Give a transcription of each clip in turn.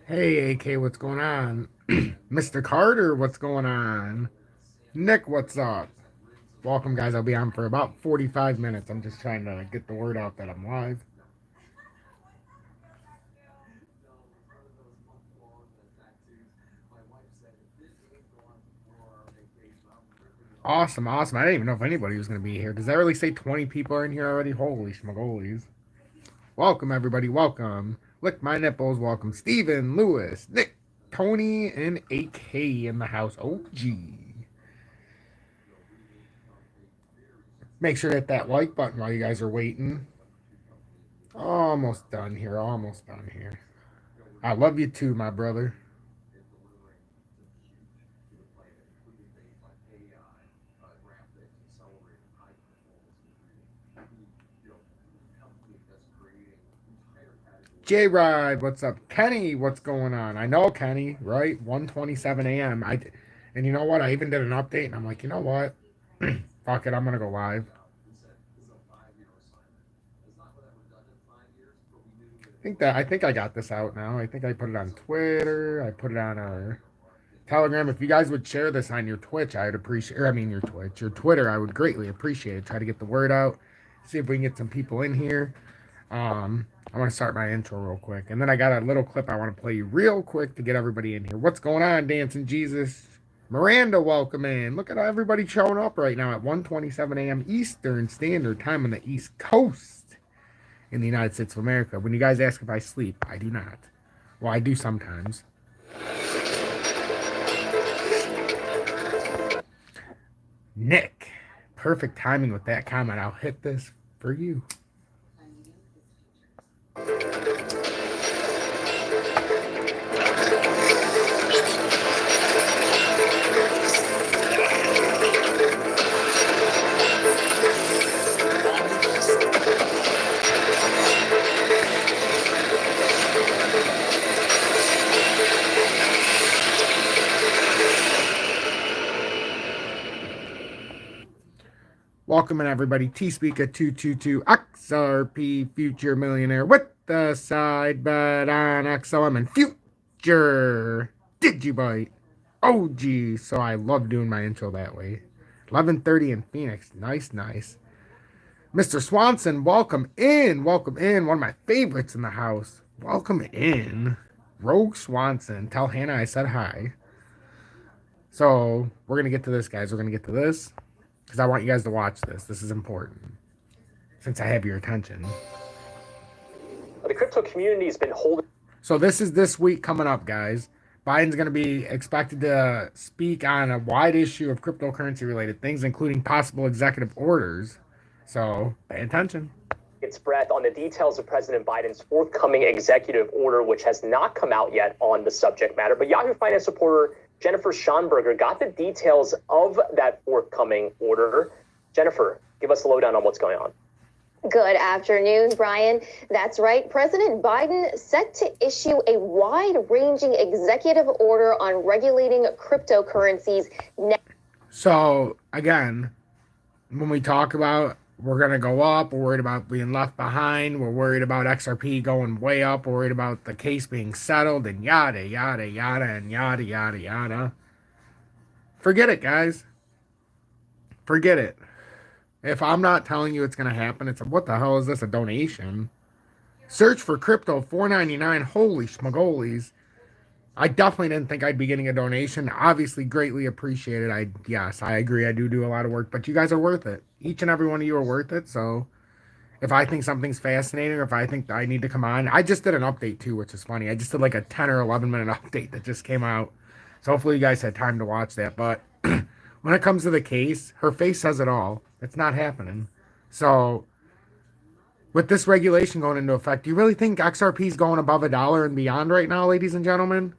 Hey, AK, what's going on? Mr. Carter, what's going on? Nick, what's up? Welcome, guys. I'll be on for about 45 minutes. I'm just trying to get the word out that I'm live. Awesome, awesome. I didn't even know if anybody was going to be here. Does that really say 20 people are in here already? Holy schmagolies. Welcome, everybody. Welcome. Lick my nipples. Welcome. Steven, Lewis, Nick, Tony, and AK in the house. OG. Make sure to hit that like button while you guys are waiting. Almost done here. Almost done here. I love you too, my brother. J Ride, what's up? Kenny, what's going on? I know Kenny, right? 1:27 a.m. And you know what? I even did an update, and I'm like, you know what? Fuck it, I'm gonna go live. I think I got this out now. I think I put it on Twitter. I put it on our Telegram. If you guys would share this on your Twitch, I'd appreciate. Or I mean your Twitch, your Twitter, I would greatly appreciate it. Try to get the word out. See if we can get some people in here. I want to start my intro real quick, and then I got a little clip I want to play you real quick to get everybody in here. What's going on, Dancing Jesus? Miranda, welcome in. Look at everybody showing up right now at 1:27 a.m. Eastern Standard Time on the East Coast in the United States of America. When you guys ask if I sleep, I do not. Well, I do sometimes. Nick, perfect timing with that comment. I'll hit this for you. Welcome in everybody. T-Speaker 222 XRP Future Millionaire with the side bet on XOM and Future Digibite. Oh geez, so I love doing my intro that way. 11:30 in Phoenix. Nice, nice. Mr. Swanson, welcome in. Welcome in. One of my favorites in the house. Welcome in. Rogue Swanson. Tell Hannah I said hi. So we're going to get to this, guys. We're going to get to this because I want you guys to watch this. This is important since I have your attention. The crypto community has been holding. So this is this week coming up, guys. Biden's going to be expected to speak on a wide issue of cryptocurrency-related things, including possible executive orders. So pay attention. Its breath on the details of President Biden's forthcoming executive order, which has not come out yet on the subject matter. But Yahoo Finance reporter Jennifer Schonberger got the details of that forthcoming order. Jennifer, give us a lowdown on what's going on. Good afternoon, Brian. That's right. President Biden set to issue a wide-ranging executive order on regulating cryptocurrencies. So, again, when we talk about we're going to go up, we're worried about being left behind, we're worried about XRP going way up, we're worried about the case being settled, and yada, yada, yada, and yada, yada, yada. Forget it, guys. Forget it. If I'm not telling you it's going to happen, it's what the hell is this, a donation? Search for crypto, $4.99. Holy schmagolies. I definitely didn't think I'd be getting a donation. Obviously, greatly appreciated. Yes, I agree. I do a lot of work, but you guys are worth it. Each and every one of you are worth it. So if I think something's fascinating or if I think I need to come on, I just did an update too, which is funny. I just did like a 10 or 11 minute update that just came out. So hopefully you guys had time to watch that. But when it comes to the case, her face says it all. It's not happening. So with this regulation going into effect, do you really think XRP is going above $1 and beyond right now, ladies and gentlemen?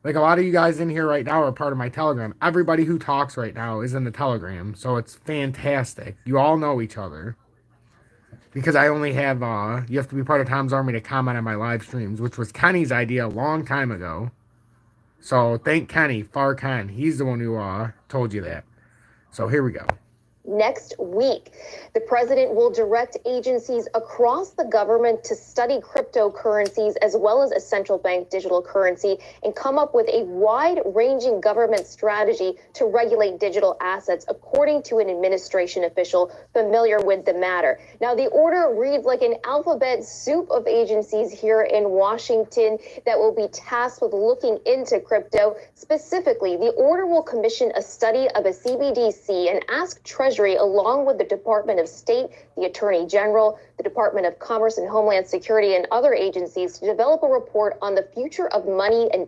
Like, a lot of you guys in here right now are part of my Telegram. Everybody who talks right now is in the Telegram, so it's fantastic. You all know each other. Because I only have, you have to be part of Tom's Army to comment on my live streams, which was Kenny's idea a long time ago. So thank Kenny, Far Ken. He's the one who told you that. So here we go. Next week, the president will direct agencies across the government to study cryptocurrencies as well as a central bank digital currency and come up with a wide-ranging government strategy to regulate digital assets, according to an administration official familiar with the matter. Now, the order reads like an alphabet soup of agencies here in Washington that will be tasked with looking into crypto. Specifically, the order will commission a study of a CBDC and ask Treasury, along with the Department of State, the Attorney General, the Department of Commerce and Homeland Security, and other agencies to develop a report on the future of money and...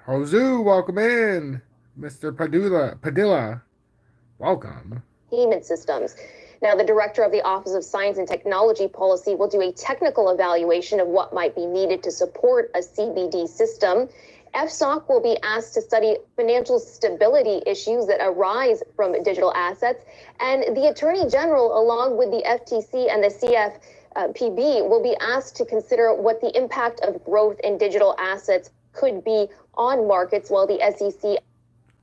Josu, welcome in. Mr. Padilla, welcome. Payment systems. Now, the director of the Office of Science and Technology Policy will do a technical evaluation of what might be needed to support a CBD system. FSOC will be asked to study financial stability issues that arise from digital assets. And the Attorney General, along with the FTC and the CFPB, will be asked to consider what the impact of growth in digital assets could be on markets, while the SEC...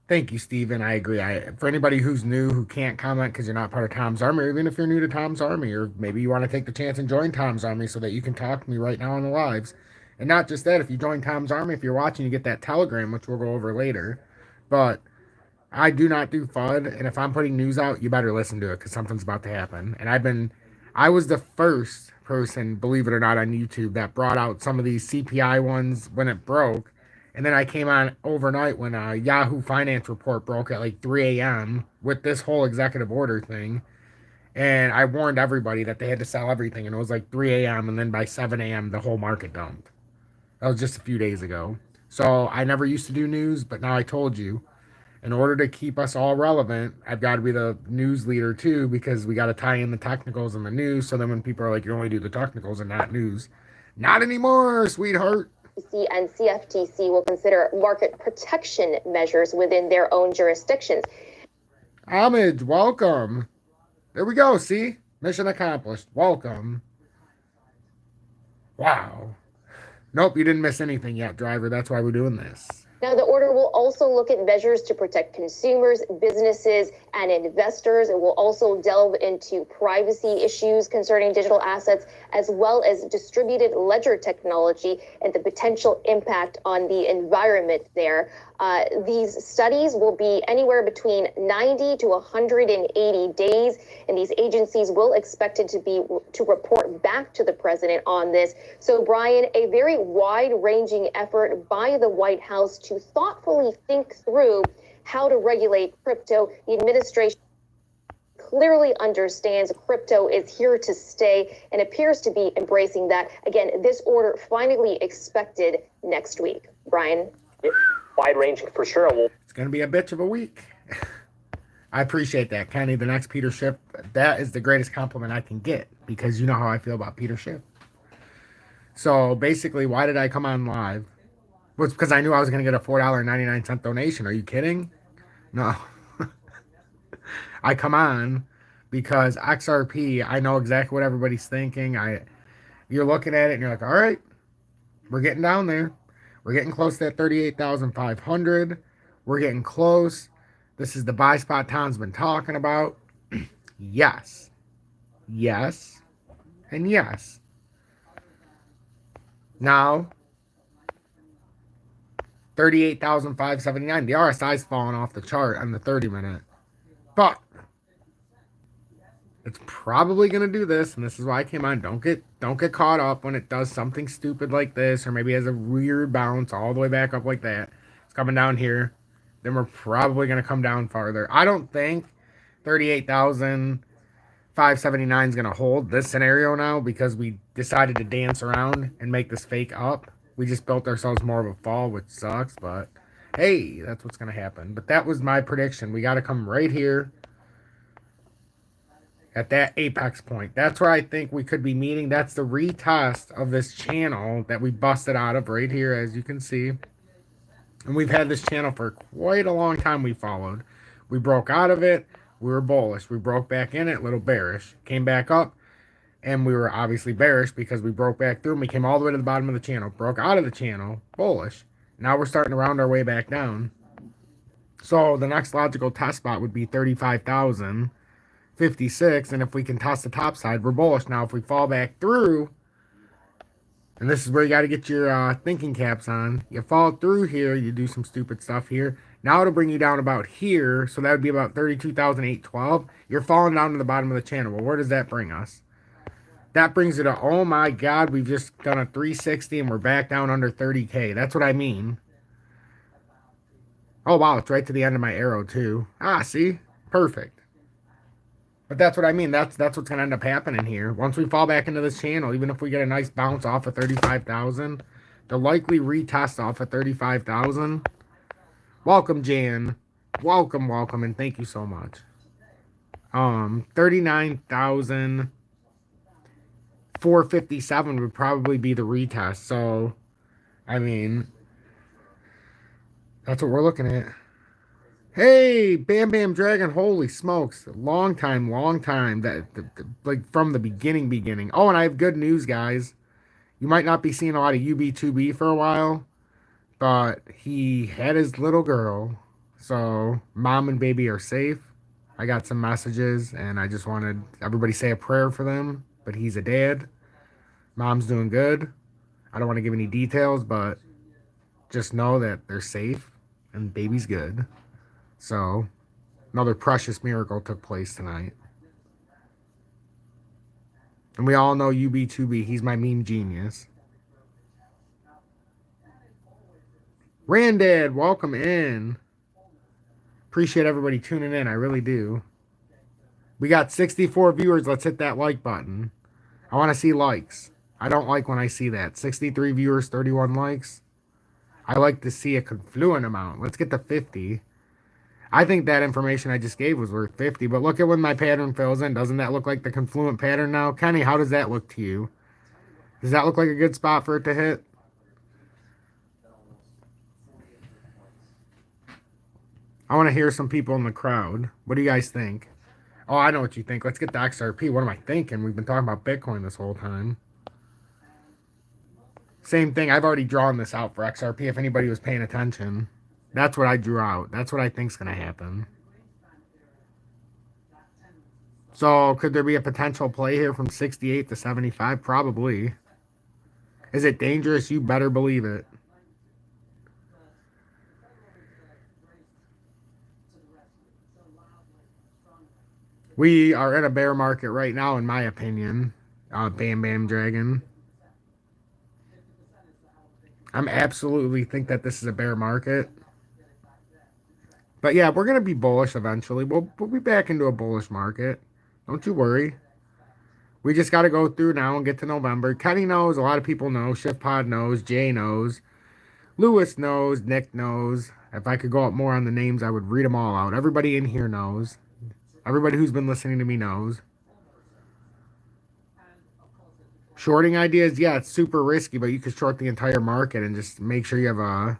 Thank you, Stephen. I agree. For anybody who's new, who can't comment because you're not part of Tom's Army, or even if you're new to Tom's Army, or maybe you want to take the chance and join Tom's Army so that you can talk to me right now on the lives. And not just that, if you join Tom's Army, if you're watching, you get that Telegram, which we'll go over later. But I do not do FUD, and if I'm putting news out, you better listen to it because something's about to happen. And I was the first person, believe it or not, on YouTube that brought out some of these CPI ones when it broke. And then I came on overnight when Yahoo Finance report broke at like 3 a.m. with this whole executive order thing. And I warned everybody that they had to sell everything. And it was like 3 a.m. And then by 7 a.m., the whole market dumped. That was just a few days ago. So I never used to do news, but now I told you. In order to keep us all relevant, I've got to be the news leader too, because we got to tie in the technicals and the news. So then when people are like, you only do the technicals and not news. Not anymore, sweetheart. And CFTC will consider market protection measures within their own jurisdictions. Homage, welcome. There we go, see? Mission accomplished. Welcome. Wow. Nope, you didn't miss anything yet, driver. That's why we're doing this. Now, the order will also look at measures to protect consumers, businesses, and investors. It will also delve into privacy issues concerning digital assets, as well as distributed ledger technology and the potential impact on the environment there. These studies will be anywhere between 90 to 180 days, and these agencies will expect it to report back to the president on this. So, Brian, a very wide-ranging effort by the White House to thoughtfully think through how to regulate crypto. The administration clearly understands crypto is here to stay and appears to be embracing that. Again, this order finally expected next week. Brian? Wide-ranging for sure. It's going to be a bitch of a week. I appreciate that, Kenny. The next Peter Schiff, that is the greatest compliment I can get, because you know how I feel about Peter Schiff. So basically, why did I come on live? Well, it's because I knew I was going to get a $4.99 donation. Are you kidding? No. I come on because XRP, I know exactly what everybody's thinking. You're looking at it and you're like, all right, we're getting down there. We're getting close to that 38,500. We're getting close. This is the buy spot Tom's been talking about. Yes. Yes. And yes. Now, 38,579. The RSI's falling off the chart on the 30-minute. But it's probably going to do this, and this is why I came on. Don't get caught up when it does something stupid like this, or maybe has a weird bounce all the way back up like that. It's coming down here. Then we're probably going to come down farther. I don't think 38,579 is going to hold this scenario now, because we decided to dance around and make this fake up. We just built ourselves more of a fall, which sucks, but hey, that's what's going to happen. But that was my prediction. We got to come right here. at that apex point. That's where I think we could be meeting. That's the retest of this channel that we busted out of right here, as you can see. And we've had this channel for quite a long time. We followed. We broke out of it. We were bullish. We broke back in it, little bearish. Came back up, and we were obviously bearish because we broke back through and we came all the way to the bottom of the channel. Broke out of the channel, bullish. Now we're starting to round our way back down. So the next logical test spot would be 35,056. And if we can test the top side, we're bullish. Now, if we fall back through, and this is where you got to get your thinking caps on. You fall through here, you do some stupid stuff here. Now it'll bring you down about here. So that would be about 32,812. You're falling down to the bottom of the channel. Well, where does that bring us? That brings it to, oh my God, we've just done a 360 and we're back down under 30K. That's what I mean. Oh, wow, it's right to the end of my arrow, too. Ah, see? Perfect. But that's what I mean. That's what's going to end up happening here. Once we fall back into this channel, even if we get a nice bounce off of 35,000, the likely retest off of 35,000. Welcome, Jan. Welcome, and thank you so much. 39,457 would probably be the retest. So, I mean, that's what we're looking at. Hey, Bam Bam Dragon, holy smokes. Long time. Like from the beginning. Oh, and I have good news, guys. You might not be seeing a lot of UB2B for a while, but he had his little girl. So mom and baby are safe. I got some messages, and I just wanted everybody to say a prayer for them. But he's a dad. Mom's doing good. I don't want to give any details, but just know that they're safe and baby's good. So, another precious miracle took place tonight. And we all know UB2B. He's my meme genius. Randad, welcome in. Appreciate everybody tuning in. I really do. We got 64 viewers. Let's hit that like button. I want to see likes. I don't like when I see that. 63 viewers, 31 likes. I like to see a confluent amount. Let's get to 50. I think that information I just gave was worth 50, but look at when my pattern fills in. Doesn't that look like the confluent pattern now? Kenny, how does that look to you? Does that look like a good spot for it to hit? I want to hear some people in the crowd. What do you guys think? Oh, I know what you think. Let's get the XRP. What am I thinking? We've been talking about Bitcoin this whole time. Same thing. I've already drawn this out for XRP if anybody was paying attention. That's what I drew out. That's what I think's going to happen. So, could there be a potential play here from 68 to 75? Probably. Is it dangerous? You better believe it. We are in a bear market right now, in my opinion. Bam Bam Dragon. I'm absolutely think that this is a bear market. But yeah, we're going to be bullish eventually. We'll be back into a bullish market. Don't you worry. We just got to go through now and get to November. Kenny knows. A lot of people know. ShiftPod knows. Jay knows. Lewis knows. Nick knows. If I could go up more on the names, I would read them all out. Everybody in here knows. Everybody who's been listening to me knows. Shorting ideas, yeah, it's super risky, but you could short the entire market and just make sure you have a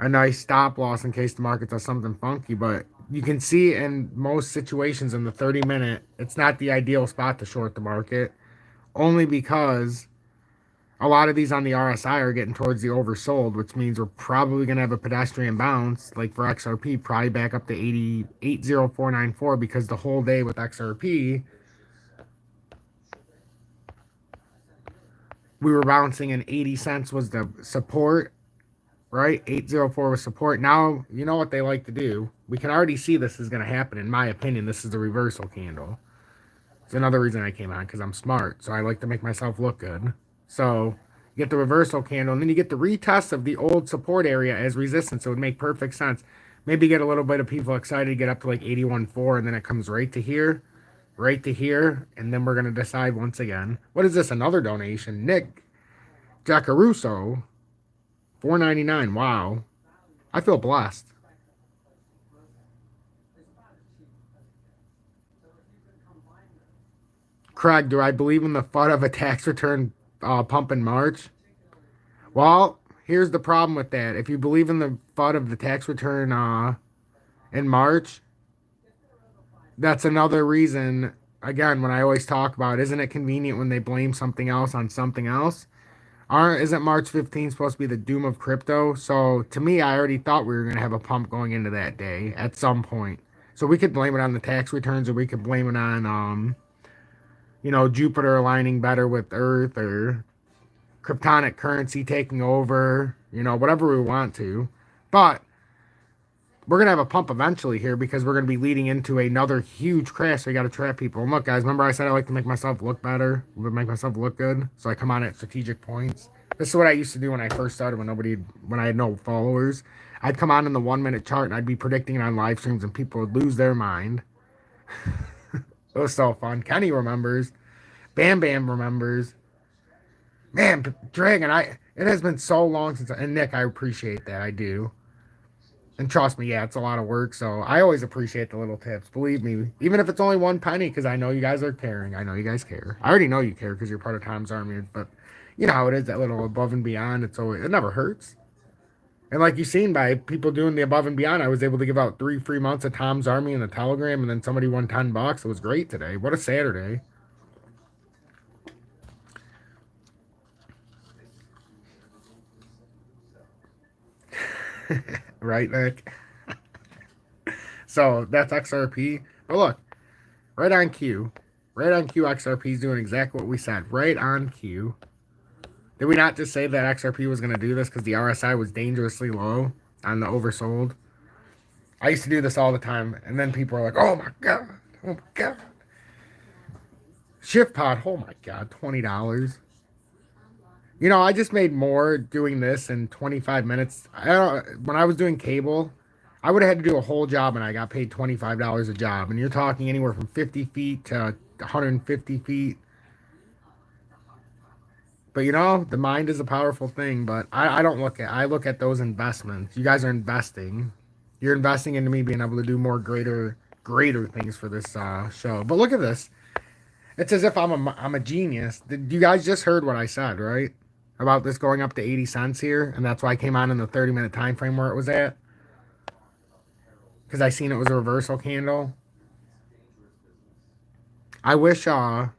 nice stop loss in case the market does something funky. But you can see in most situations in the 30-minute, it's not the ideal spot to short the market, only because a lot of these on the RSI are getting towards the oversold, which means we're probably going to have a pedestrian bounce, like for XRP, probably back up to 80494, because the whole day with XRP, we were bouncing and 80 cents was the support, right? 804 was support. Now, you know what they like to do. We can already see this is going to happen. In my opinion, this is the reversal candle. It's another reason I came on, because I'm smart. So I like to make myself look good. So you get the reversal candle, and then you get the retest of the old support area as resistance. So it would make perfect sense. Maybe get a little bit of people excited, get up to like 81.4, and then it comes right to here, and then we're going to decide once again. What is this? Another donation. Nick Giacaruso, $4.99. Wow. I feel blessed. Craig, do I believe in the FUD of a tax return pump in March? Well, here's the problem with that. If you believe in the FUD of the tax return in March, that's another reason, again, when I always talk about, isn't it convenient when they blame something else on something else? Isn't March 15th supposed to be the doom of crypto? So to me, I already thought we were going to have a pump going into that day at some point. So we could blame it on the tax returns, or we could blame it on, Jupiter aligning better with Earth, or kryptonic currency taking over, whatever we want to. But we're going to have a pump eventually here because we're going to be leading into another huge crash. So you got to trap people. And look, guys, remember I said I like to make myself look better, make myself look good. So I come on at strategic points. This is what I used to do when I first started, when I had no followers. I'd come on in the 1 minute chart and I'd be predicting it on live streams and people would lose their mind. It was so fun. Kenny remembers. Bam Bam remembers. Man, Dragon, it has been so long since, and Nick, I appreciate that. I do. And trust me, yeah, it's a lot of work, so I always appreciate the little tips. Believe me, even if it's only 1 penny, because I know you guys are caring. I know you guys care. I already know you care because you're part of Tom's Army, but you know how it is, that little above and beyond. It never hurts. And like you've seen by people doing the above and beyond, I was able to give out 3 free months of Tom's Army in the Telegram, and then somebody won $10. It was great today. What a Saturday. Right, Nick? So that's XRP. But look, right on cue. Right on cue, XRP is doing exactly what we said. Right on cue. Did we not just say that XRP was going to do this because the RSI was dangerously low on the oversold? I used to do this all the time, and then people are like, oh my God, oh my God. Shift pod, oh my God, $20. I just made more doing this in 25 minutes. When I was doing cable, I would have had to do a whole job, and I got paid $25 a job. And you're talking anywhere from 50 feet to 150 feet. But the mind is a powerful thing. But I look at those investments. You guys are investing. You're investing into me being able to do more greater things for this show. But look at this. It's as if I'm a genius. You guys just heard what I said, right? About this going up to 80 cents here, and that's why I came on in the 30-minute time frame where it was at, because I seen it was a reversal candle. I wish and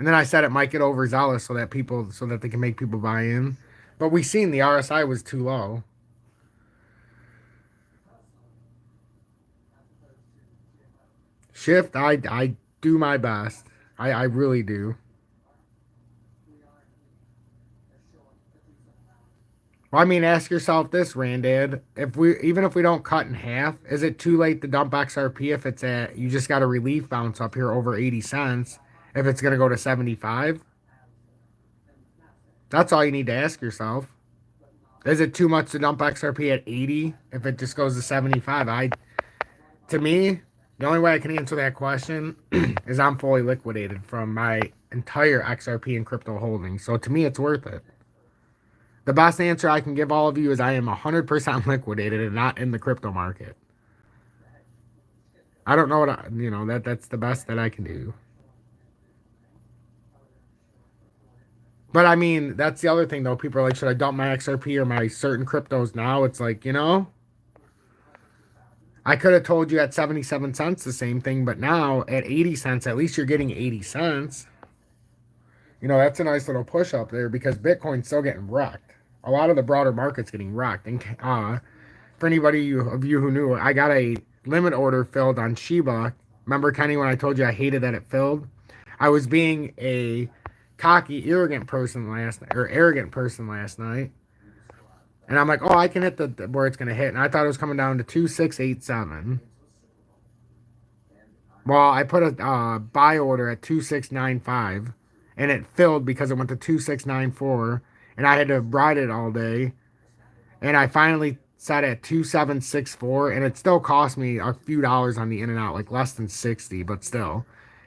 then I said it might get overzealous so that they can make people buy in, but we seen the RSI was too low. Shift, I do my best. I really do. Well, I mean, ask yourself this, Randad. Even if we don't cut in half, is it too late to dump XRP if it's you just got a relief bounce up here over 80 cents if it's going to go to 75? That's all you need to ask yourself. Is it too much to dump XRP at 80 if it just goes to 75? To me, the only way I can answer that question is I'm fully liquidated from my entire XRP and crypto holdings. So to me, it's worth it. The best answer I can give all of you is I am 100% liquidated and not in the crypto market. I don't know what that's the best that I can do. But I mean, that's the other thing though. People are like, should I dump my XRP or my certain cryptos now? It's like, I could have told you at 77 cents the same thing, but now at 80 cents, at least you're getting 80 cents. That's a nice little push up there because Bitcoin's still getting wrecked. A lot of the broader market's getting wrecked. And for anybody of you who knew, I got a limit order filled on Shiba. Remember, Kenny, when I told you I hated that it filled? I was being a cocky, arrogant person last night. And I'm like, oh, I can hit where it's going to hit. And I thought it was coming down to 2687. Well, I put a buy order at 2695. And it filled because it went to 2694. And I had to ride it all day. And I finally set at 2764. And it still cost me a few dollars on the in and out, like less than 60, but still.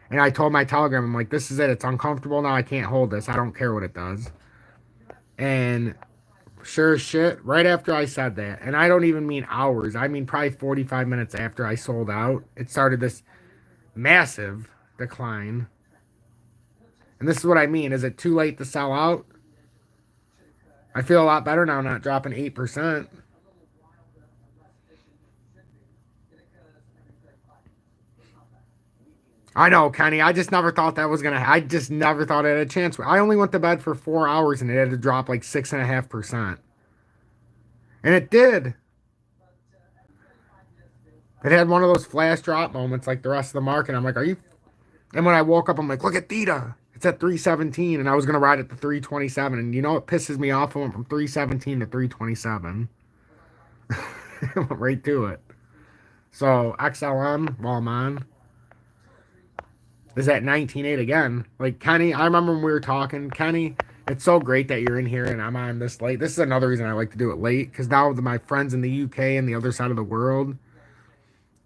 And I told my Telegram, I'm like, this is it. It's uncomfortable now. I can't hold this. I don't care what it does. And sure as shit, right after I said that, and I don't even mean hours, I mean probably 45 minutes after I sold out, it started this massive decline. And this is what I mean. Is it too late to sell out? I feel a lot better now not dropping 8%. I know, Kenny. I just never thought that was going to I just never thought it had a chance. I only went to bed for 4 hours and it had to drop like 6.5%. And it did. It had one of those flash drop moments like the rest of the market. I'm like, are you? And when I woke up, I'm like, look at Theta. It's at 317, and I was going to ride it to 327. And you know what pisses me off? I went from 317 to 327. It went right to it. So XLM, while I'm on, is at 19.8 again. Like, Kenny, I remember when we were talking. Kenny, it's so great that you're in here and I'm on this late. This is another reason I like to do it late, because now my friends in the UK and the other side of the world,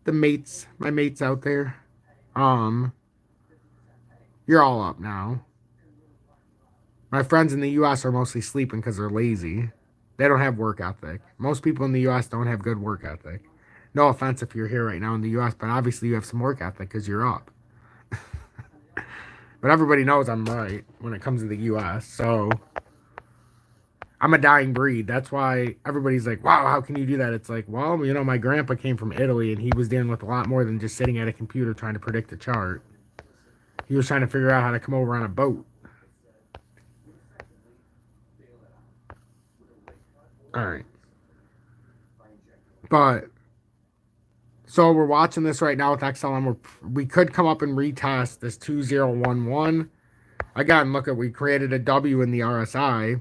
my mates out there, you're all up now. My friends in the US are mostly sleeping because they're lazy. They don't have work ethic. Most people in the US don't have good work ethic. No offense if you're here right now in the US, but obviously you have some work ethic because you're up. But everybody knows I'm right when it comes to the US. So I'm a dying breed. That's why everybody's like, wow, how can you do that? It's like, well, you know, my grandpa came from Italy and he was dealing with a lot more than just sitting at a computer trying to predict a chart. He was trying to figure out how to come over on a boat. All right. But, so we're watching this right now with XLM. We could come up and retest this 2011. Again, look at, we created a W in the RSI.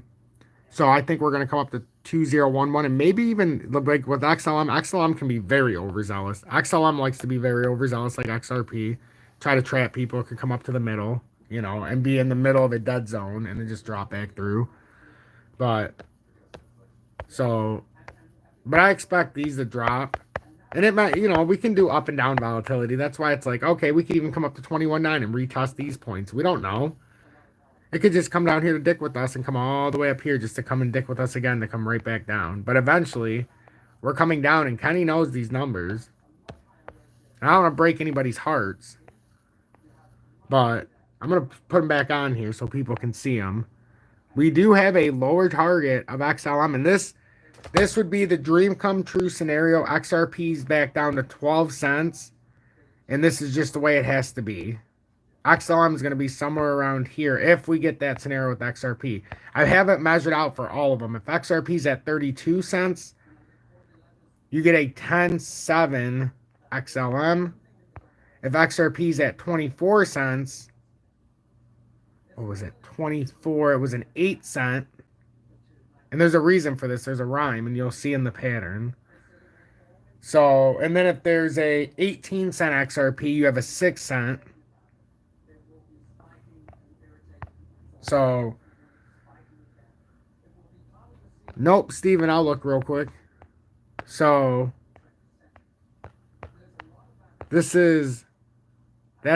So I think we're going to come up to 2011, and maybe even like with XLM can be very overzealous. XLM likes to be very overzealous like XRP. Try to trap people, could come up to the middle, you know, and be in the middle of a dead zone and then just drop back through. But I expect these to drop. And it might, you know, we can do up and down volatility. That's why it's like, okay, we could even come up to 21.9 and retest these points. We don't know. It could just come down here to dick with us and come all the way up here just to come and dick with us again to come right back down. But eventually, we're coming down, and Kenny knows these numbers. And I don't want to break anybody's hearts, but I'm going to put them back on here so people can see them. We do have a lower target of XLM, and this would be the dream come true scenario. XRP's back down to 12 cents, and this is just the way it has to be. XLM is going to be somewhere around here if we get that scenario with XRP. I haven't measured out for all of them. If XRP is at 32 cents, you get a 10.7 XLM. If XRP is at 24 cents, what was it? 24. It was an 8 cent. And there's a reason for this. There's a rhyme, and you'll see in the pattern. So, and then if there's a 18 cent XRP, you have a 6 cent. So, nope, Steven, I'll look real quick. So, that's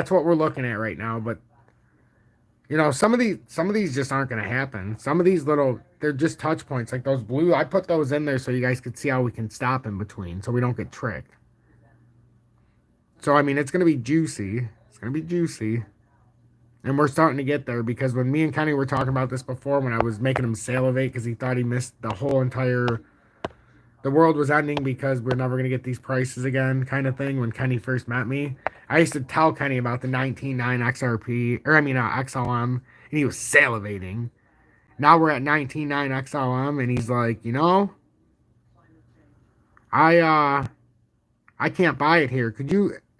what we're looking at right now. But, you know, some of these just aren't going to happen. Some of these they're just touch points. Like those blue, I put those in there so you guys could see how we can stop in between so we don't get tricked. So, I mean, it's going to be juicy. It's going to be juicy. And we're starting to get there, because when me and Kenny were talking about this before, when I was making him salivate because he thought he missed the world was ending because we're never going to get these prices again kind of thing, when Kenny first met me. I used to tell Kenny about the 19.9 XLM, and he was salivating. Now we're at 19.9 XLM, and he's like, you know, I can't buy it here.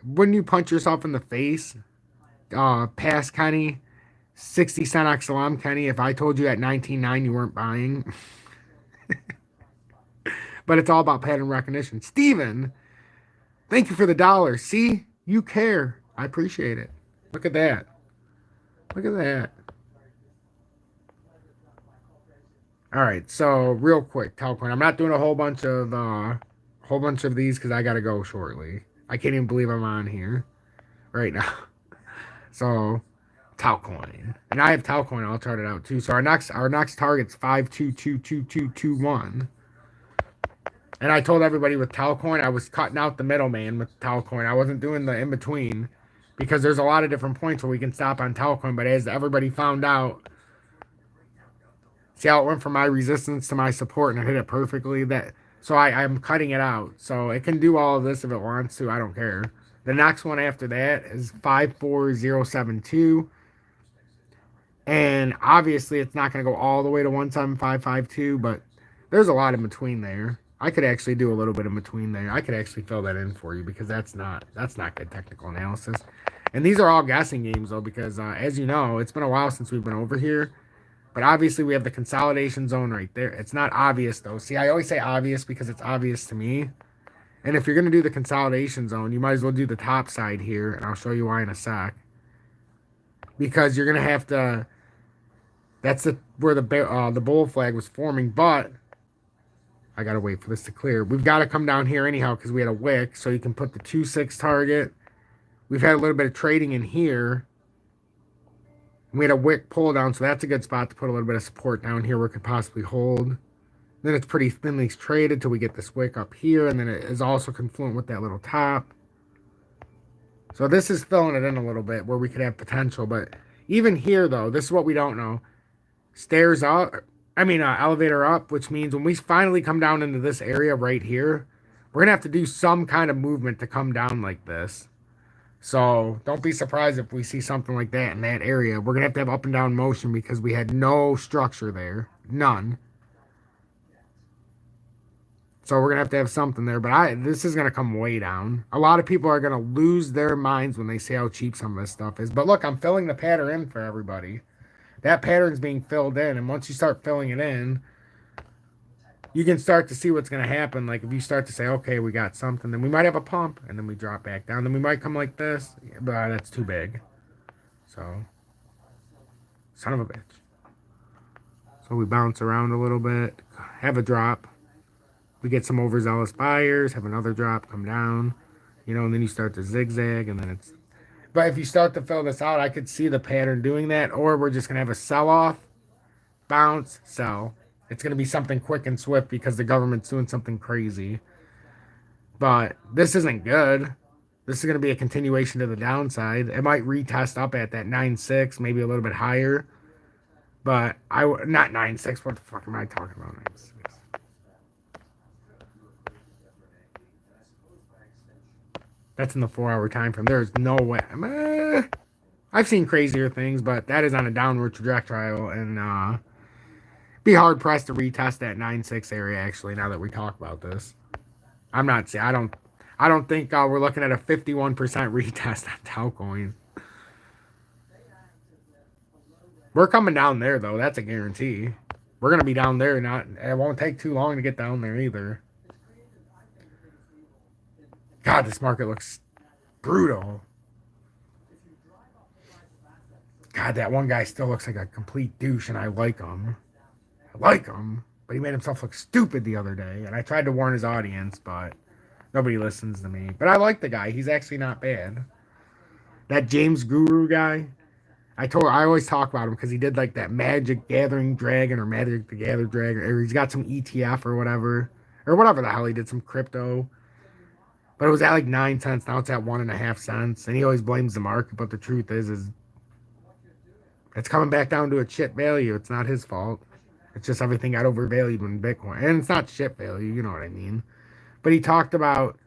Wouldn't you punch yourself in the face? Past Kenny, 60 cent XLM, Kenny, if I told you at 19.9 you weren't buying. But it's all about pattern recognition. Steven, thank you for the $1. See, you care. I appreciate it. Look at that. Look at that. All right, so real quick, Talcoin. I'm not doing a whole bunch of these because I gotta go shortly. I can't even believe I'm on here right now. So, Talcoin. And I have Talcoin all charted out too. So our next target's 522221. And I told everybody with Talcoin, I was cutting out the middleman with Talcoin. I wasn't doing the in-between. because there's a lot of different points where we can stop on Talcoin, but as everybody found out, see how it went from my resistance to my support and I hit it perfectly? So I'm cutting it out. So it can do all of this if it wants to. I don't care. The next one after that is 54072. And obviously it's not going to go all the way to 17552, but there's a lot in between there. I could actually do a little bit in between there. I could actually fill that in for you because that's not good technical analysis. And these are all guessing games though, because as you know, it's been a while since we've been over here. But obviously we have the consolidation zone right there. It's not obvious though. See, I always say obvious because it's obvious to me. And if you're going to do the consolidation zone, you might as well do the top side here. And I'll show you why in a sec. Because you're going to have to... That's where the bull flag was forming. But I got to wait for this to clear. We've got to come down here anyhow because we had a wick. So you can put the 2-6 target. We've had a little bit of trading in here. We had a wick pull down, so that's a good spot to put a little bit of support down here where it could possibly hold. Then it's pretty thinly traded till we get this wick up here, and then it is also confluent with that little top. So this is filling it in a little bit where we could have potential, but even here though, this is what we don't know. Elevator up, which means when we finally come down into this area right here, we're gonna have to do some kind of movement to come down like this. So don't be surprised if we see something like that in that area. We're going to have up and down motion because we had no structure there. None. So we're going to have something there. But this is going to come way down. A lot of people are going to lose their minds when they see how cheap some of this stuff is. But look, I'm filling the pattern in for everybody. That pattern's being filled in. And once you start filling it in, you can start to see what's going to happen. Like if you start to say, okay, we got something, then we might have a pump, and then we drop back down. Then we might come like this, but that's too big. So, son of a bitch. So we bounce around a little bit, have a drop. We get some overzealous buyers, have another drop, come down, and then you start to zigzag, and then it's... But if you start to fill this out, I could see the pattern doing that, or we're just going to have a sell-off, bounce, sell. It's going to be something quick and swift because the government's doing something crazy. But this isn't good. This is going to be a continuation to the downside. It might retest up at that 9.6, maybe a little bit higher. But not 9.6. What the fuck am I talking about? 9.6. That's in the 4-hour time frame. There's no way. I've seen crazier things, but that is on a downward trajectory, and be hard pressed to retest that 9.6 area. Actually, now that we talk about this, I don't think we're looking at a 51% retest on Talcoin. We're coming down there though. That's a guarantee. We're gonna be down there. It won't take too long to get down there either. God, this market looks brutal. God, that one guy still looks like a complete douche, and I like him. But he made himself look stupid the other day, and I tried to warn his audience, but nobody listens to me. But I like the guy. He's actually not bad. That James Guru guy, I always talk about him because he did like that Magic Gathering Dragon or Magic the Gather Dragon, or he's got some ETF or whatever the hell he did, some crypto. But it was at like 9 cents. Now it's at 1.5 cents, and he always blames the market. But the truth is it's coming back down to a shit value. It's not his fault. It's just everything got overvalued when Bitcoin. And it's not shit value, you know what I mean. But he talked about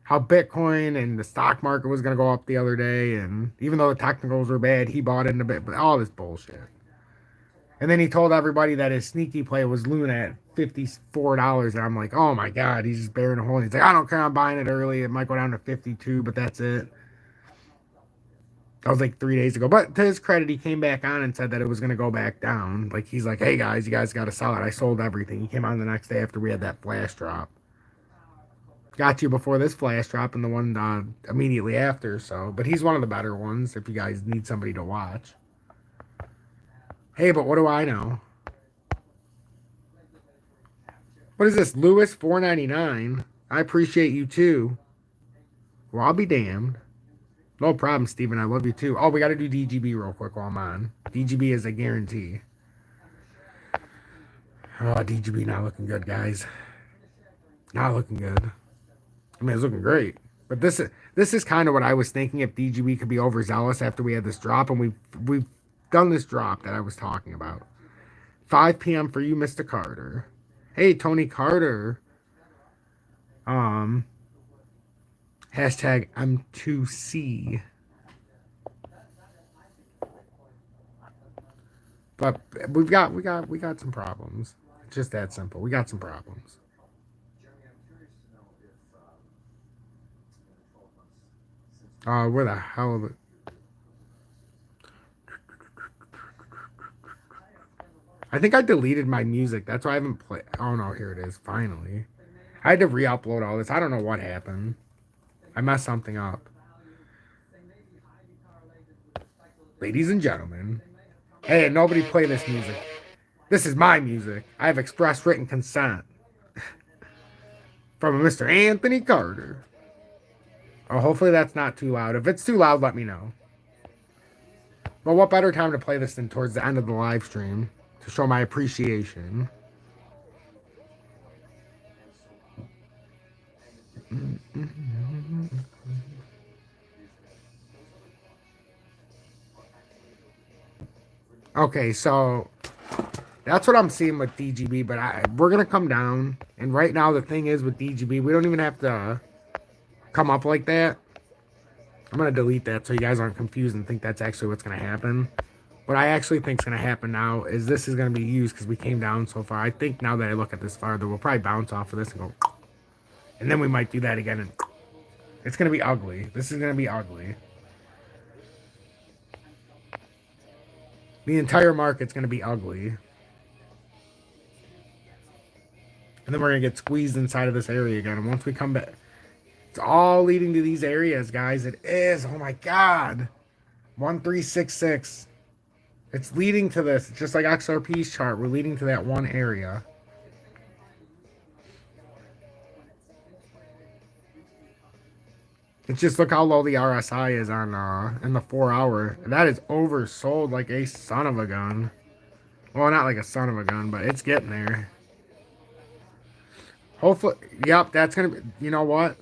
how Bitcoin and the stock market was going to go up the other day. And even though the technicals were bad, he bought into Bitcoin. But all this bullshit. And then he told everybody that his sneaky play was Luna at $54. And I'm like, oh my God, he's just bearing a hole. He's like, I don't care, I'm buying it early. It might go down to 52, but that's it. That was like 3 days ago. But to his credit, he came back on and said that it was going to go back down. Like, he's like, hey guys, you guys got to sell it. I sold everything. He came on the next day after we had that flash drop. Got you before this flash drop and the one immediately after. So, but he's one of the better ones if you guys need somebody to watch. Hey, but what do I know? What is this? Lewis, $4.99. I appreciate you too. Well, I'll be damned. No problem, Steven. I love you too. Oh, we got to do DGB real quick while I'm on. DGB is a guarantee. Oh, DGB not looking good, guys. Not looking good. I mean, it's looking great. But this is kind of what I was thinking if DGB could be overzealous after we had this drop, and we've done this drop that I was talking about. 5 p.m. for you, Mr. Carter. Hey, Tony Carter. Hashtag M2C. But we got some problems. It's just that simple. We got some problems. Where the hell is it? I think I deleted my music. That's why I haven't played. Oh no, here it is. Finally. I had to re-upload all this. I don't know what happened. I messed something up. Ladies and gentlemen. Hey, nobody play this music. This is my music. I have express written consent. From Mr. Anthony Carter. Oh, hopefully that's not too loud. If it's too loud, let me know. But what better time to play this than towards the end of the live stream to show my appreciation. Okay, so that's what I'm seeing with DGB, but we're going to come down. And right now, the thing is with DGB, we don't even have to come up like that. I'm going to delete that so you guys aren't confused and think that's actually what's going to happen. What I actually think is going to happen now is this is going to be used because we came down so far. I think now that I look at this farther, we'll probably bounce off of this and go. And then we might do that again. And it's going to be ugly. This is going to be ugly. The entire market's going to be ugly. And then we're going to get squeezed inside of this area again. And once we come back, it's all leading to these areas, guys. It is. Oh, my God. 1366. It's leading to this. It's just like XRP's chart. We're leading to that one area. It's just look how low the RSI is on in the 4 hour. That is oversold like a son of a gun. Well, not like a son of a gun, but it's getting there. Hopefully, yep, that's going to be, you know what?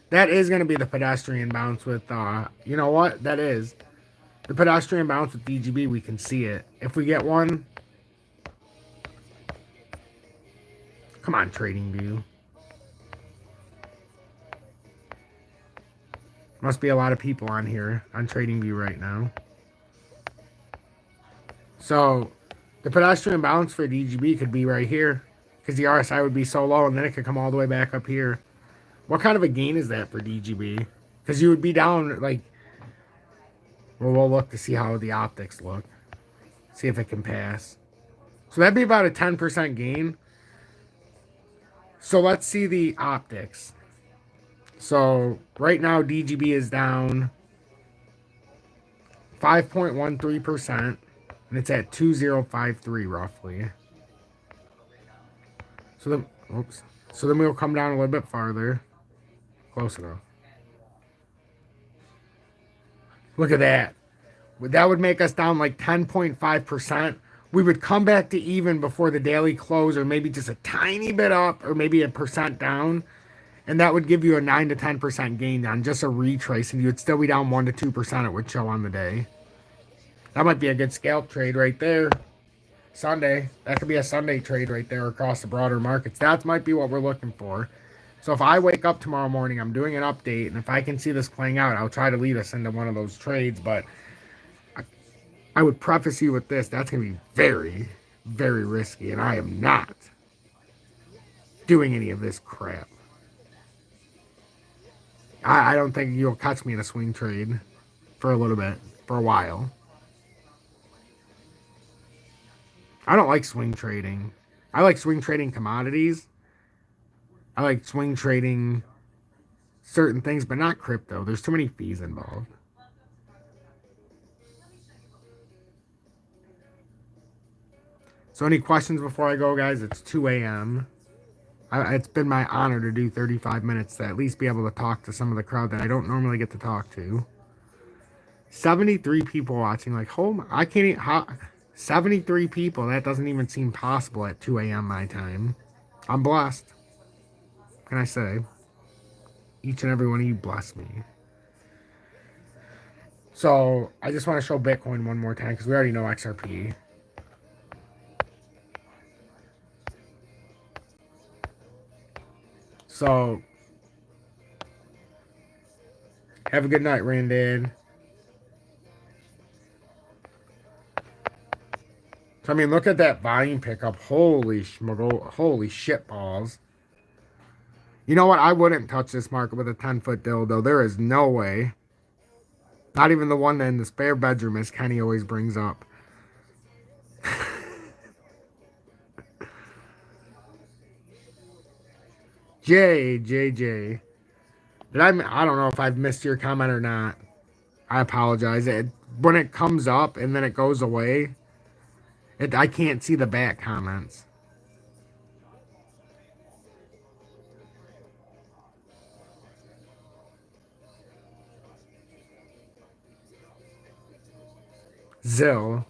That is going to be the pedestrian bounce with, you know what? That is. The pedestrian bounce with DGB, we can see it. If we get one. Come on, TradingView. Must be a lot of people on here on TradingView right now. So, the pedestrian bounce for DGB could be right here. Because the RSI would be so low, and then it could come all the way back up here. What kind of a gain is that for DGB? Because you would be down, like... Well, we'll look to see how the optics look. See if it can pass. So that'd be about a 10% gain. So let's see the optics. So right now DGB is down 5.13%. And it's at 2053 roughly. So then, oops. So then we'll come down a little bit farther. Close enough. Look at that. That would make us down like 10.5%. We would come back to even before the daily close, or maybe just a tiny bit up, or maybe a percent down. And that would give you a 9 to 10% gain on just a retrace, and you would still be down 1 to 2%. It would show on the day. That might be a good scalp trade right there. Sunday. That could be a Sunday trade right there across the broader markets. That might be what we're looking for. So if I wake up tomorrow morning, I'm doing an update, and if I can see this playing out, I'll try to lead us into one of those trades. But I would preface you with this. That's going to be very, very risky, and I am not doing any of this crap. I don't think you'll catch me in a swing trade for a little bit, for a while. I don't like swing trading. I like swing trading commodities. I like swing trading certain things, but not crypto. There's too many fees involved. So any questions before I go, guys? It's 2 a.m. It's been my honor to do 35 minutes to at least be able to talk to some of the crowd that I don't normally get to talk to. 73 people watching. Like, I can't even... 73 people. That doesn't even seem possible at 2 a.m. my time. I'm blessed. What can I say? Each and every one of you bless me. So I just want to show Bitcoin one more time because we already know XRP. So have a good night, Randad. So I mean, look at that volume pickup. Holy shit balls. You know what? I wouldn't touch this market with a 10-foot dildo. There is no way. Not even the one in the spare bedroom, as Kenny always brings up. J. I don't know if I've missed your comment or not. I apologize. When it comes up and then it goes away, I can't see the back comments. Zill.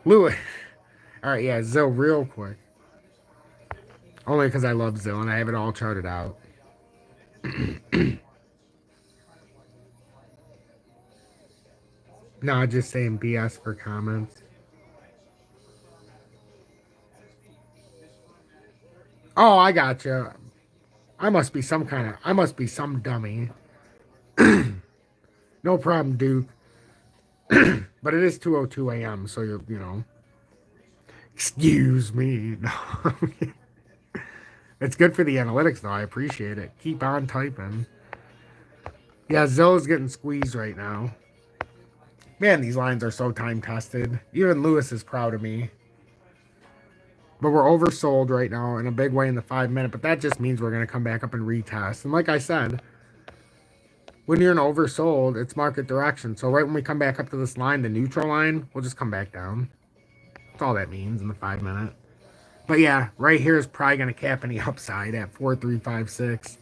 Lewis. Alright, yeah, Zill real quick. Only because I love Zill and I have it all charted out. No, just saying BS for comments. Oh, I gotcha. I must be some dummy. No problem, Duke. But it is 2:02 a.m., so you know. Excuse me. No. It's good for the analytics, though. I appreciate it. Keep on typing. Yeah, Zill's getting squeezed right now. Man, these lines are so time-tested. Even Lewis is proud of me. But we're oversold right now in a big way in the 5-minute. But that just means we're going to come back up and retest. And like I said, when you're an oversold, it's market direction. So right when we come back up to this line, the neutral line, we'll just come back down. That's all that means in the 5-minute. But yeah, right here is probably going to cap any upside at 4.356.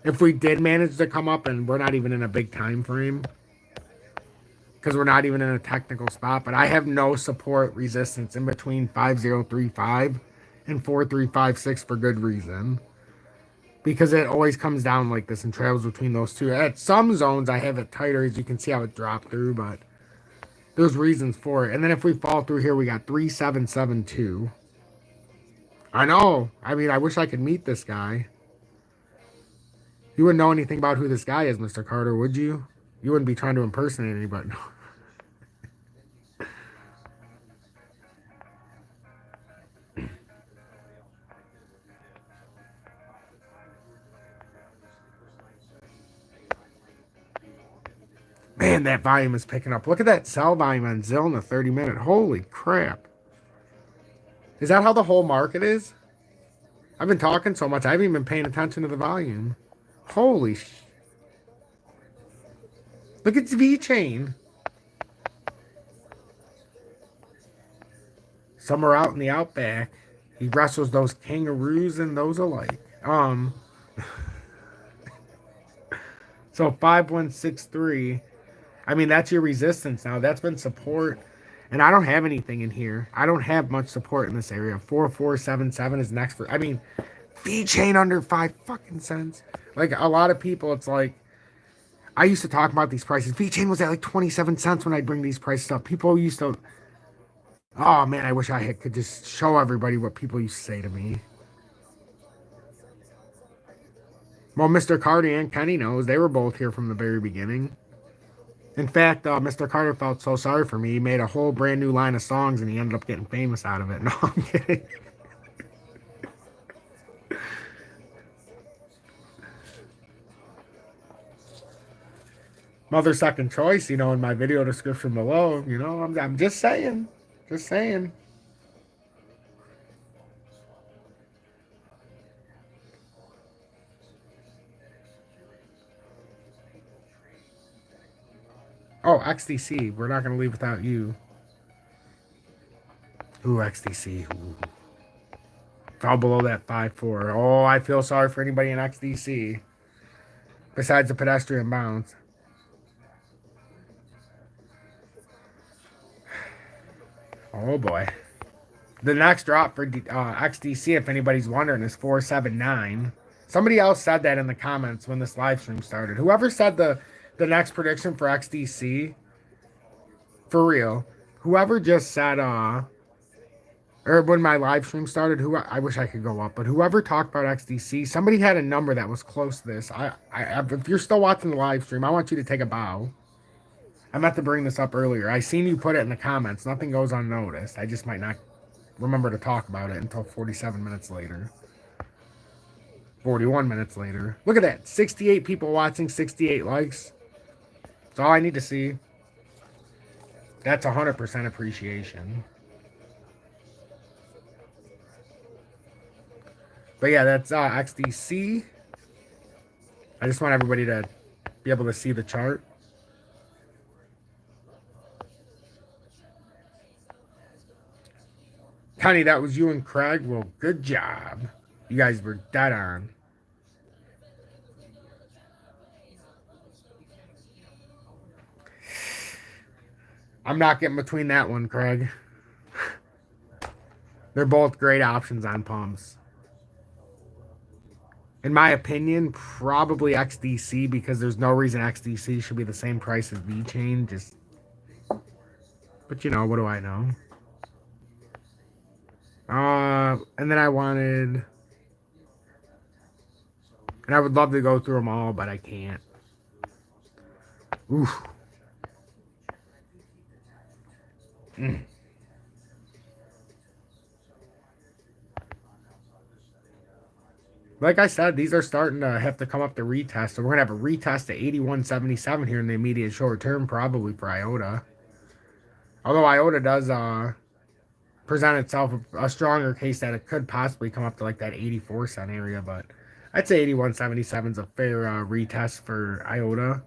If we did manage to come up, and we're not even in a big time frame, because we're not even in a technical spot, but I have no support resistance in between 5.035 and 4.356 for good reason. Because it always comes down like this and travels between those two. At some zones, I have it tighter, as you can see how it dropped through, but there's reasons for it. And then if we fall through here, we got 3.772. I know. I mean, I wish I could meet this guy. You wouldn't know anything about who this guy is, Mr. Carter, would you? You wouldn't be trying to impersonate anybody. Man, that volume is picking up. Look at that sell volume on Zill in the 30-minute. Holy crap. Is that how the whole market is? I've been talking so much, I haven't even been paying attention to the volume. Holy sh... Look at V-Chain. Somewhere out in the outback. He wrestles those kangaroos and those alike. So 5163. I mean, that's your resistance now. That's been support. And I don't have anything in here. I don't have much support in this area. 4477 is next for... I mean, V-Chain under 5 fucking cents. Like, a lot of people, it's like... I used to talk about these prices. V-Chain was at like 27 cents when I'd bring these prices up. People used to... Oh, man, I wish I could just show everybody what people used to say to me. Well, Mr. Carter and Kenny knows. They were both here from the very beginning. In fact, Mr. Carter felt so sorry for me. He made a whole brand new line of songs, and he ended up getting famous out of it. No, I'm kidding. Mother second choice, you know, in my video description below. You know, I'm just saying. Just saying. Oh, XDC. We're not going to leave without you. Ooh, XDC. Ooh. Fell below that 5.4. Oh, I feel sorry for anybody in XDC. Besides the pedestrian bounce. Oh, boy. The next drop for XDC, if anybody's wondering, is 479. Somebody else said that in the comments when this live stream started. Whoever said the next prediction for XDC, for real, whoever just said or when my live stream started, I wish I could go up, but whoever talked about XDC, somebody had a number that was close to this. If you're still watching the live stream, I want you to take a bow. I meant to bring this up earlier. I seen you put it in the comments. Nothing goes unnoticed. I just might not remember to talk about it until 47 minutes later. 41 minutes later. Look at that. 68 people watching, 68 likes. That's all I need to see. That's 100% appreciation. But yeah, that's XDC. I just want everybody to be able to see the chart. Connie, that was you and Craig. Well, good job. You guys were dead on. I'm not getting between that one, Craig. They're both great options on pumps. In my opinion, probably XDC, because there's no reason XDC should be the same price as V-Chain. But you know, what do I know? And then I wanted, and I would love to go through them all, but I can't. Oof. Like I said, these are starting to have to come up to retest. So we're going to have a retest at 81.77 here in the immediate short term, probably for IOTA. Although IOTA does present itself a stronger case that it could possibly come up to like that 84 cent area. But I'd say 81.77 is a fair retest for IOTA.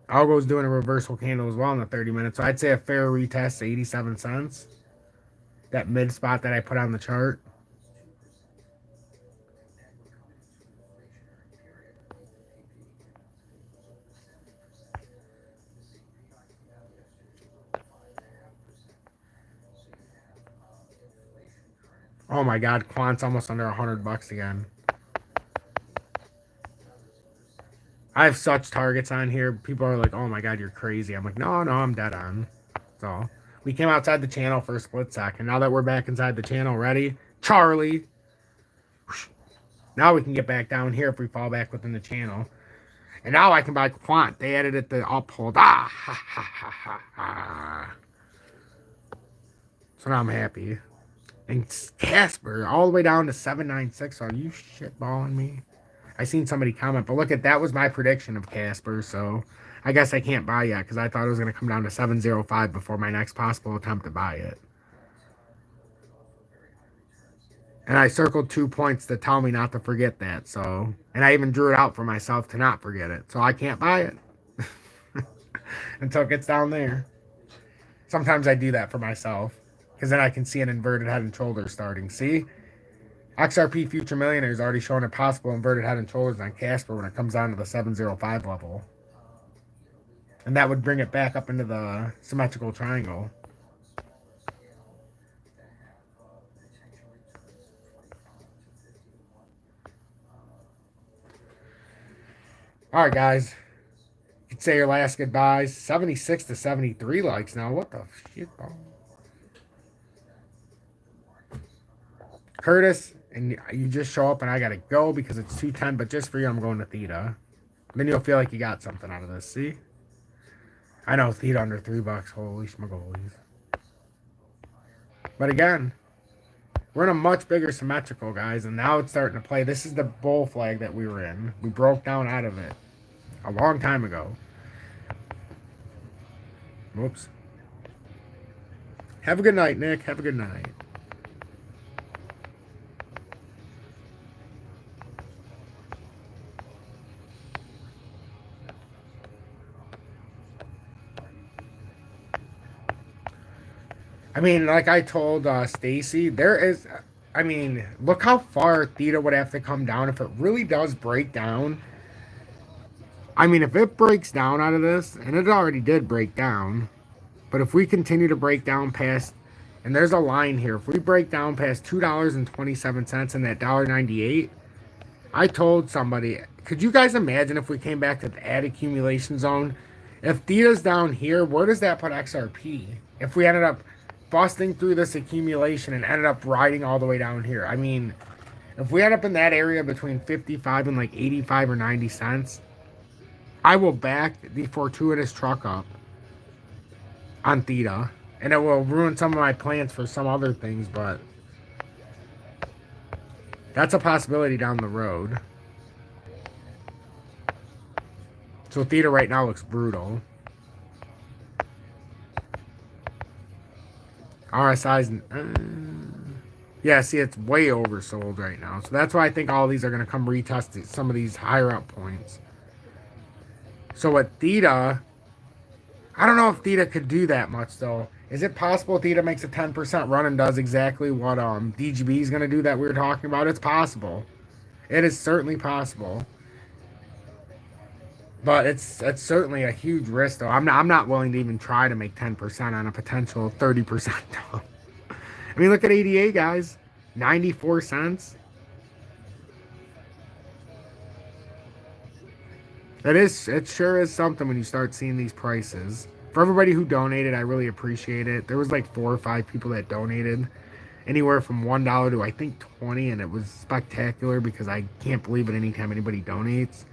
Algo's doing a reversal candle as well in the 30 minutes. So I'd say a fair retest, 87 cents. That mid spot that I put on the chart. Oh my God, Quant's almost under $100 again. I have such targets on here. People are like, oh my God, you're crazy. I'm like, no, I'm dead on. So we came outside the channel for a split second. Now that we're back inside the channel, ready? Charlie. Now we can get back down here if we fall back within the channel. And now I can buy Quant. They added it to uphold. Ah, ha, ha, ha, ha, ha. So now I'm happy. And Casper, all the way down to 796. Are you shitballing me? I seen somebody comment, but look at that was my prediction of Casper. So I guess I can't buy yet because I thought it was going to come down to 705 before my next possible attempt to buy it. And I circled 2 points to tell me not to forget that. So, and I even drew it out for myself to not forget it. So I can't buy it until it gets down there. Sometimes I do that for myself because then I can see an inverted head and shoulders starting. See? XRP Future Millionaire is already showing a possible inverted head and shoulders on Casper when it comes down to the 705 level. And that would bring it back up into the symmetrical triangle. All right, guys. You could say your last goodbyes. 76 to 73 likes now. What the shit, bro? Curtis, and you just show up and I gotta go because it's 210, but just for you, I'm going to Theta. Then you'll feel like you got something out of this, see? I know, Theta under $3. Holy schmagolies. But again, we're in a much bigger symmetrical, guys, and now it's starting to play. This is the bull flag that we were in. We broke down out of it a long time ago. Whoops. Have a good night, Nick. Have a good night. I mean, like I told Stacy, there is, I mean, look how far Theta would have to come down if it really does break down. I mean, if it breaks down out of this, and it already did break down, But if we continue to break down past, and there's a line here, if we break down past $2.27 and that $1.98, I told somebody, could you guys imagine if we came back to the add accumulation zone? If Theta's down here, where does that put XRP? If we ended up busting through this accumulation and ended up riding all the way down here. I mean, if we end up in that area between 55 and like 85 or 90 cents, I will back the fortuitous truck up on Theta. And it will ruin some of my plans for some other things, but that's a possibility down the road. So Theta right now looks brutal. RSI's... yeah, see, it's way oversold right now. So that's why I think all these are going to come retest some of these higher up points. So at Theta... I don't know if Theta could do that much, though. Is it possible Theta makes a 10% run and does exactly what DGB is going to do that we were talking about? It's possible. It is certainly possible. But it's certainly a huge risk, though. I'm not willing to even try to make 10% on a potential 30% dump. I mean, look at ADA, guys. 94 cents. It sure is something when you start seeing these prices. For everybody who donated, I really appreciate it. There was like 4 or 5 people that donated. Anywhere from $1 to I think 20, and it was spectacular because I can't believe it anytime anybody donates.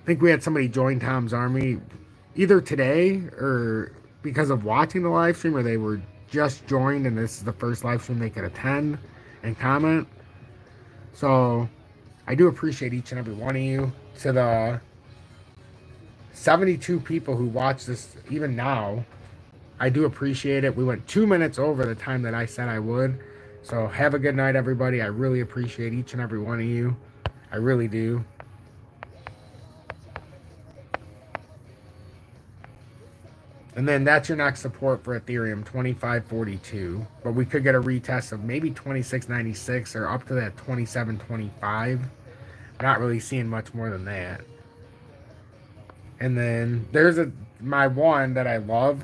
I think we had somebody join Tom's Army either today or because of watching the live stream, or they were just joined and this is the first live stream they could attend and comment. So I do appreciate each and every one of you. To the 72 people who watch this even now, I do appreciate it. We went 2 minutes over the time that I said I would. So have a good night, everybody. I really appreciate each and every one of you. I really do. And then that's your next support for Ethereum, 2542. But we could get a retest of maybe 2696 or up to that 2725. Not really seeing much more than that. And then there's my one that I love.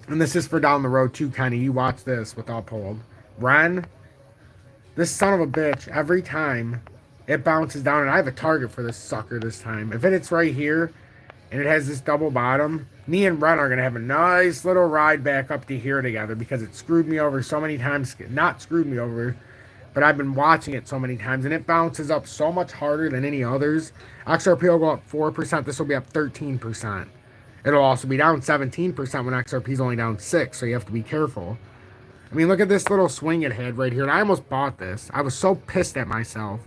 And this is for down the road too, Kenny. You watch this with all pulled. Ren, this son of a bitch, every time it bounces down, and I have a target for this sucker this time. If it hits right here, and it has this double bottom, me and Ren are going to have a nice little ride back up to here together because it screwed me over so many times. Not screwed me over, but I've been watching it so many times, and it bounces up so much harder than any others. XRP will go up 4%. This will be up 13%. It'll also be down 17% when XRP is only down 6%, so you have to be careful. I mean, look at this little swing it had right here, and I almost bought this. I was so pissed at myself.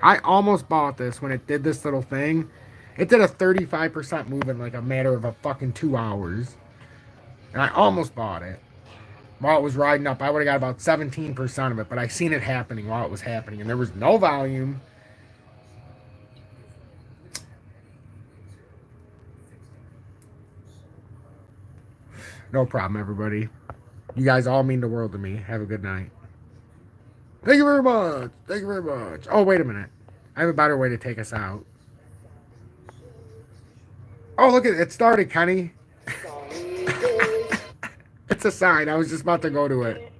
I almost bought this when it did this little thing. It did a 35% move in like a matter of a fucking 2 hours. And I almost bought it. While it was riding up, I would have got about 17% of it, but I seen it happening while it was happening, and there was no volume. No problem, everybody. You guys all mean the world to me. Have a good night. Thank you very much. Thank you very much. Oh, wait a minute. I have a better way to take us out. Oh, look at it. It started, Kenny. It's a sign. I was just about to go to it.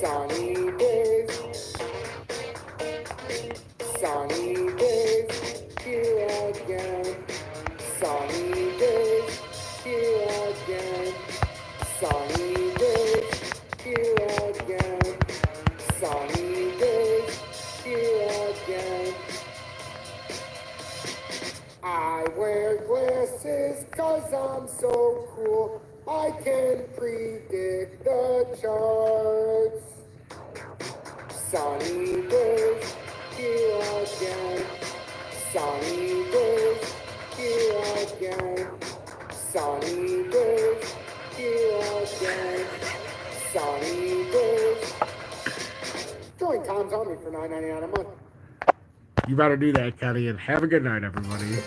Sunny days. Sunny days. Here again. Sunny days. Here again. Sunny days. Here again. Sunny days. Here again. I wear glasses 'cause I'm so cool. I can predict the charts. Sunny days, here again. Sunny days, here again. Sunny days, here again. Sunny days. Join Tom's Army for $9.99 a month. You better do that, Kenny, and have a good night, everybody.